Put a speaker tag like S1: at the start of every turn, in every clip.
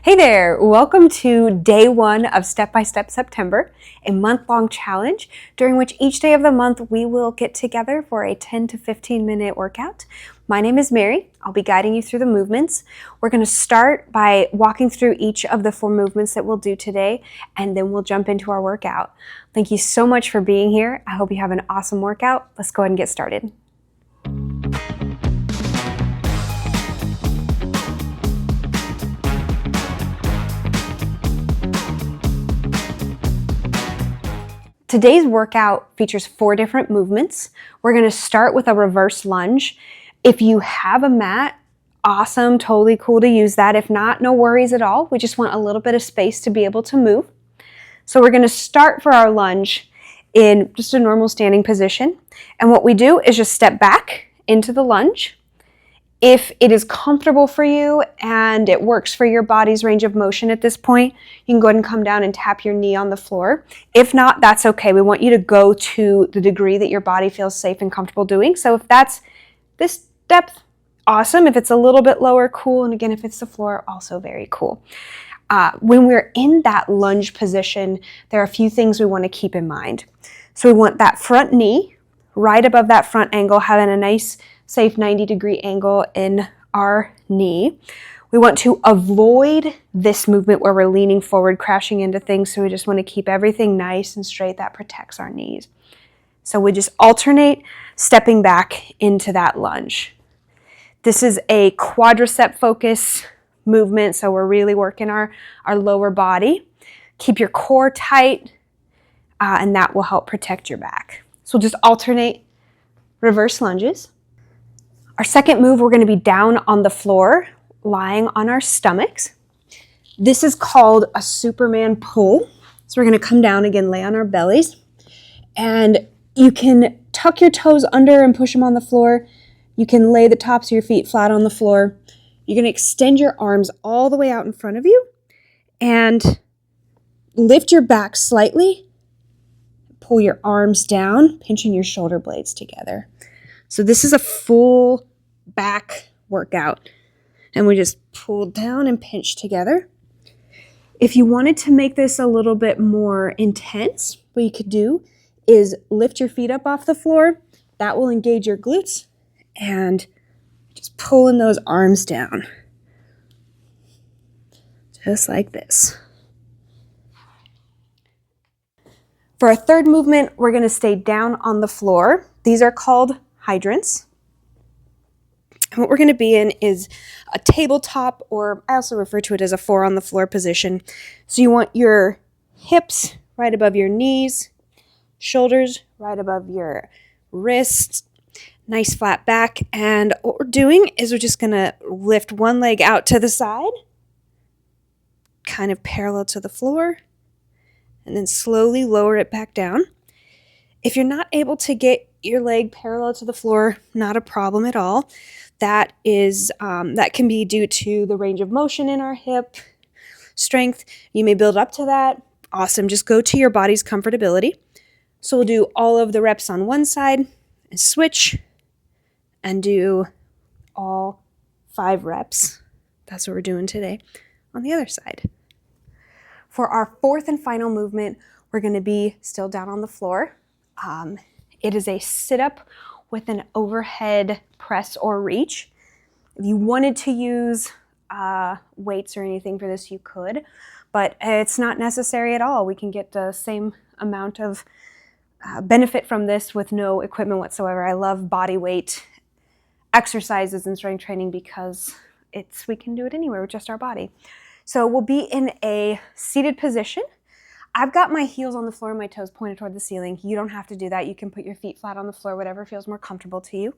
S1: Hey there, welcome to day one of Step by Step September, a month-long challenge during which each day of the month we will get together for a 10 to 15 minute workout. My name is Mary. I'll be guiding you through the movements. We're going to start by walking through each of the 4 movements that we'll do today, and then we'll jump into our workout. Thank you so much for being here. I hope you have an awesome workout. Let's go ahead and get started. Today's workout features 4 different movements. We're going to start with a reverse lunge. If you have a mat, awesome, totally cool to use that. If not, no worries at all. We just want a little bit of space to be able to move. So we're going to start for our lunge in just a normal standing position. And what we do is just step back into the lunge. If it is comfortable for you and it works for your body's range of motion at this point, you can go ahead and come down and tap your knee on the floor. If not, that's okay. We want you to go to the degree that your body feels safe and comfortable doing. So if that's this depth, awesome. If it's a little bit lower, cool. And again, if it's the floor, also very cool. When we're in that lunge position, there are a few things we want to keep in mind. So we want that front knee right above that front angle, having a nice safe 90-degree angle in our knee. We want to avoid this movement where we're leaning forward, crashing into things. So we just want to keep everything nice and straight. That protects our knees. So we just alternate stepping back into that lunge. This is a quadricep focus movement. So we're really working our lower body. Keep your core tight, and that will help protect your back. So we'll just alternate reverse lunges. Our second move, we're going to be down on the floor, lying on our stomachs. This is called a Superman pull. So we're going to come down again, lay on our bellies. And you can tuck your toes under and push them on the floor. You can lay the tops of your feet flat on the floor. You're going to extend your arms all the way out in front of you and lift your back slightly. Pull your arms down, pinching your shoulder blades together. So this is a full back workout, and we just pull down and pinch together. If you wanted to make this a little bit more intense, what you could do is lift your feet up off the floor. That will engage your glutes, and just pulling those arms down. Just like this. For our third movement, we're going to stay down on the floor. These are called Hydrants. And what we're going to be in is a tabletop, or I also refer to it as a 4 on the floor position. So you want your hips right above your knees, shoulders right above your wrists, nice flat back. And what we're doing is we're just going to lift one leg out to the side, kind of parallel to the floor, and then slowly lower it back down. If you're not able to get your leg parallel to the floor, not a problem at all. That can be due to the range of motion in our hip strength. You may build up to that. Awesome. Just go to your body's comfortability. So we'll do all of the reps on one side and switch and do all 5 reps. That's what we're doing today on the other side. For our 4th and final movement, we're going to be still down on the floor. It is a sit-up with an overhead press or reach. If you wanted to use weights or anything for this, you could, but it's not necessary at all. We can get the same amount of benefit from this with no equipment whatsoever. I love body weight exercises and strength training because we can do it anywhere with just our body. So we'll be in a seated position. I've got my heels on the floor and my toes pointed toward the ceiling. You don't have to do that. You can put your feet flat on the floor, whatever feels more comfortable to you.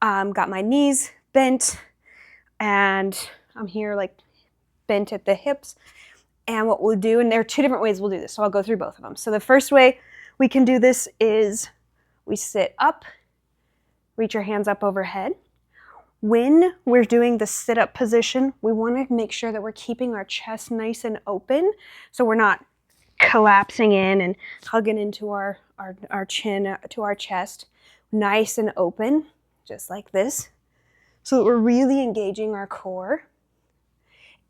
S1: Got my knees bent, and I'm here like bent at the hips. And what we'll do, and there are 2 different ways we'll do this, so I'll go through both of them. So the first way we can do this is we sit up, reach your hands up overhead. When we're doing the sit-up position, we want to make sure that we're keeping our chest nice and open, so we're not collapsing in and hugging into our chin to our chest, nice and open, just like this, so that we're really engaging our core.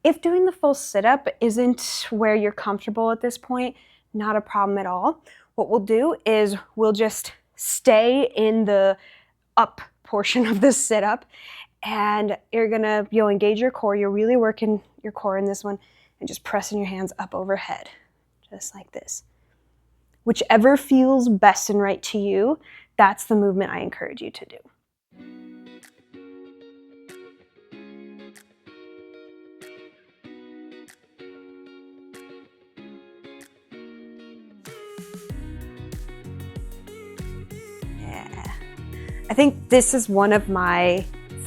S1: If doing the full sit-up isn't where you're comfortable at this point, not a problem at all. What we'll do is we'll just stay in the up portion of the sit-up, and you'll engage your core. You're really working your core in this one, and just pressing your hands up overhead, just like this. Whichever feels best and right to you, that's the movement I encourage you to do. Yeah. I think this is one of my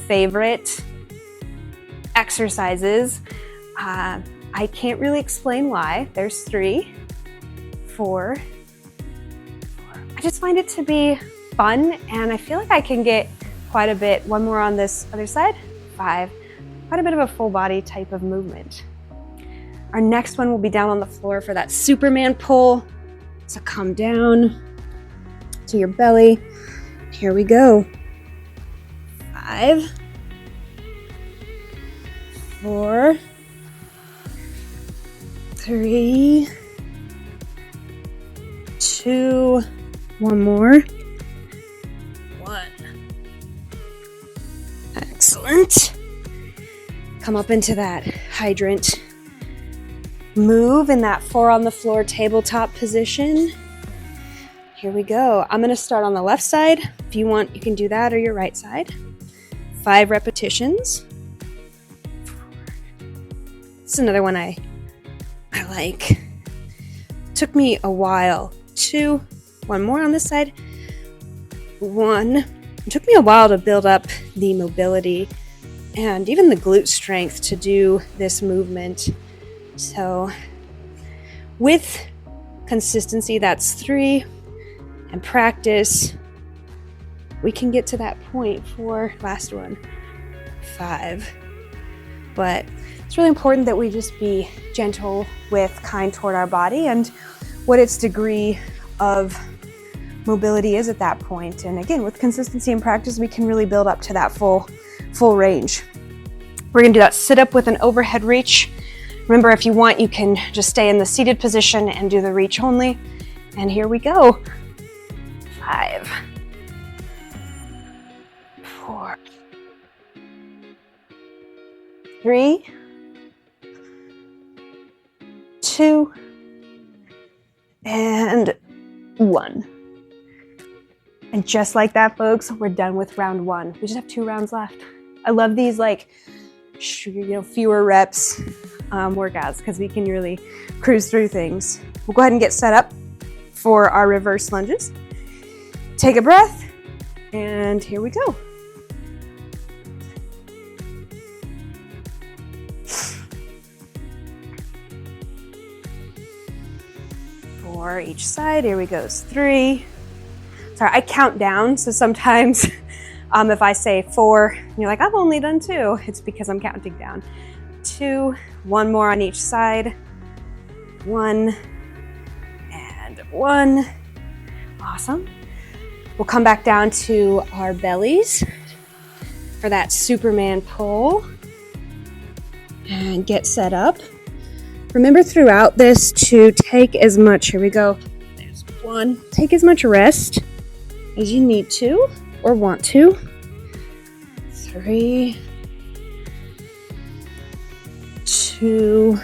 S1: favorite exercises. I can't really explain why. There's 3, 4. I just find it to be fun, and I feel like I can get quite a bit. One more on this other side. 5. Quite a bit of a full body type of movement. Our next one will be down on the floor for that Superman pull. So come down to your belly. Here we go. 5, 4, 3, 2, one more. 1. Excellent. Come up into that hydrant. Move in that 4 on the floor tabletop position. Here we go. I'm going to start on the left side. If you want, you can do that, or your right side. 5 repetitions. This is another one I like. Took me a while. 2, one more on this side. 1. It took me a while to build up the mobility and even the glute strength to do this movement. So with consistency, that's 3, and practice, we can get to that point for last one, 5. But it's really important that we just be gentle with, kind toward our body and what its degree of mobility is at that point. And again, with consistency and practice, we can really build up to that full range. We're gonna do that sit up with an overhead reach. Remember, if you want, you can just stay in the seated position and do the reach only. And here we go. 5, 4, 3, 2, and 1. And just like that, folks, we're done with round 1. We just have 2 rounds left. I love these fewer reps workouts because we can really cruise through things. We'll go ahead and get set up for our reverse lunges. Take a breath, and here we go. For each side, here we go. 3. Sorry, I count down, so sometimes if I say 4, and you're like, I've only done 2, it's because I'm counting down. 2, one more on each side. 1, and 1. Awesome. We'll come back down to our bellies for that Superman pull and get set up. Remember throughout this to take as much, here we go, there's 1. Take as much rest as you need to or want to. 3, 2,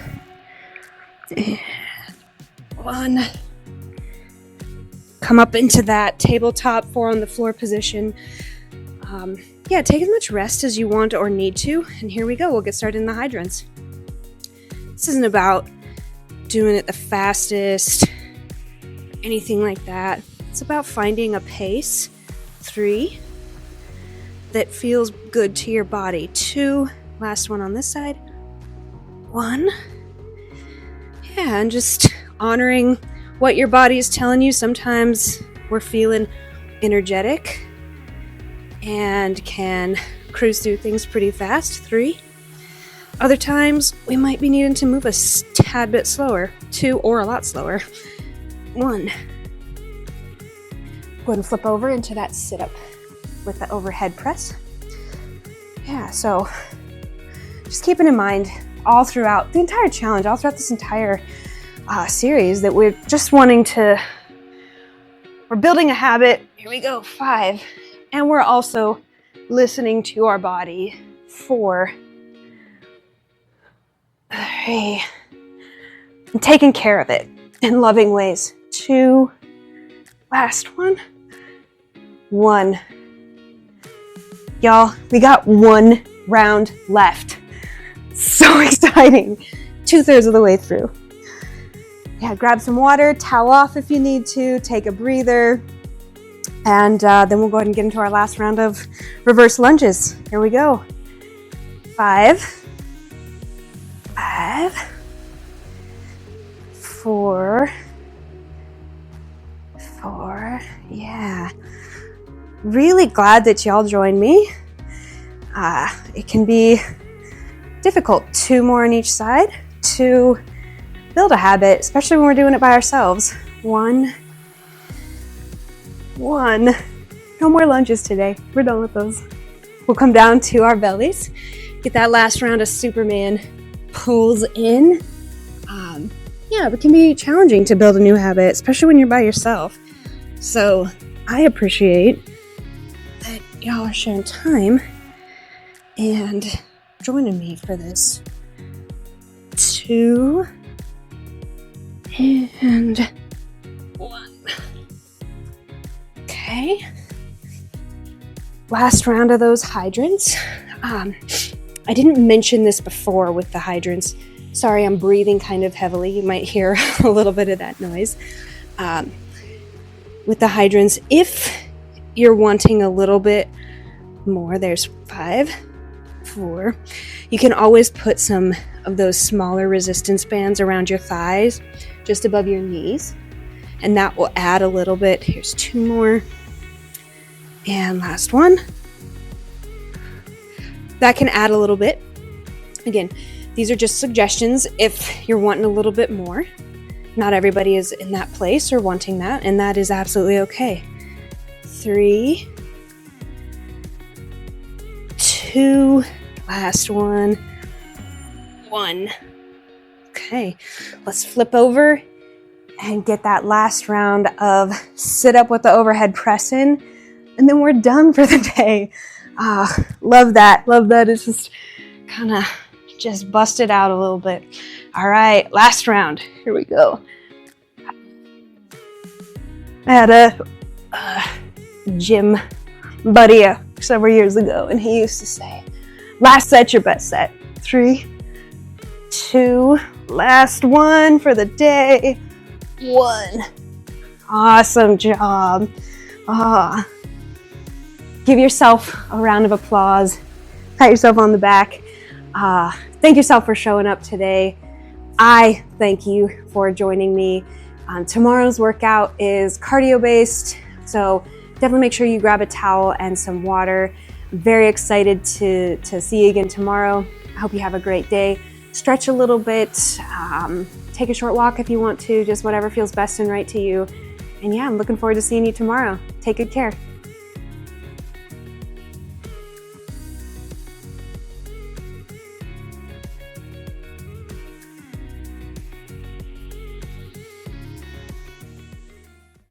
S1: and 1. Come up into that tabletop 4 on the floor position. Take as much rest as you want or need to. And here we go. We'll get started in the hydrants. This isn't about doing it the fastest, anything like that. It's about finding a pace. 3, that feels good to your body. 2, last one on this side. 1. Yeah, and just honoring what your body is telling you. Sometimes we're feeling energetic and can cruise through things pretty fast. 3. Other times we might be needing to move a tad bit slower. 2, or a lot slower. 1. Go ahead and flip over into that sit up with the overhead press. Yeah, so just keeping in mind all throughout the entire challenge, all throughout this entire series, that we're just wanting to, we're building a habit. Here we go, 5. And we're also listening to our body, 4. 3. And taking care of it in loving ways, 2. Last one, 1. Y'all, we got 1 round left. So exciting. 2/3 of the way through. Yeah, grab some water, towel off if you need to, take a breather, and then we'll go ahead and get into our last round of reverse lunges. Here we go. 5, 4, yeah. Really glad that y'all joined me. It can be difficult. 2 more on each side to build a habit, especially when we're doing it by ourselves. 1. No more lunges today. We're done with those. We'll come down to our bellies. Get that last round of Superman pulls in. Yeah, it can be challenging to build a new habit, especially when you're by yourself. So I appreciate that y'all are sharing time and joining me for this. 2 and 1. Okay. Last round of those hydrants. I didn't mention this before with the hydrants. Sorry, I'm breathing kind of heavily. You might hear a little bit of that noise. With the hydrants, if you're wanting a little bit more, there's 5, 4. You can always put some of those smaller resistance bands around your thighs, just above your knees, and that will add a little bit. Here's 2 more. And last one. That can add a little bit. Again, these are just suggestions if you're wanting a little bit more. Not everybody is in that place or wanting that, and that is absolutely okay. 3, 2, last one, 1. Okay, let's flip over and get that last round of sit up with the overhead press in, and then we're done for the day. Love that. It's just kind of just busted out a little bit. All right, last round. Here we go. I had a gym buddy several years ago, and he used to say, last set's your best set. 3, 2, last one for the day. 1. Awesome job. Give yourself a round of applause. Pat yourself on the back. Thank yourself for showing up today. I thank you for joining me. Tomorrow's workout is cardio-based, so definitely make sure you grab a towel and some water. I'm very excited to see you again tomorrow. I hope you have a great day. Stretch a little bit, take a short walk if you want to, just whatever feels best and right to you. And yeah, I'm looking forward to seeing you tomorrow. Take good care.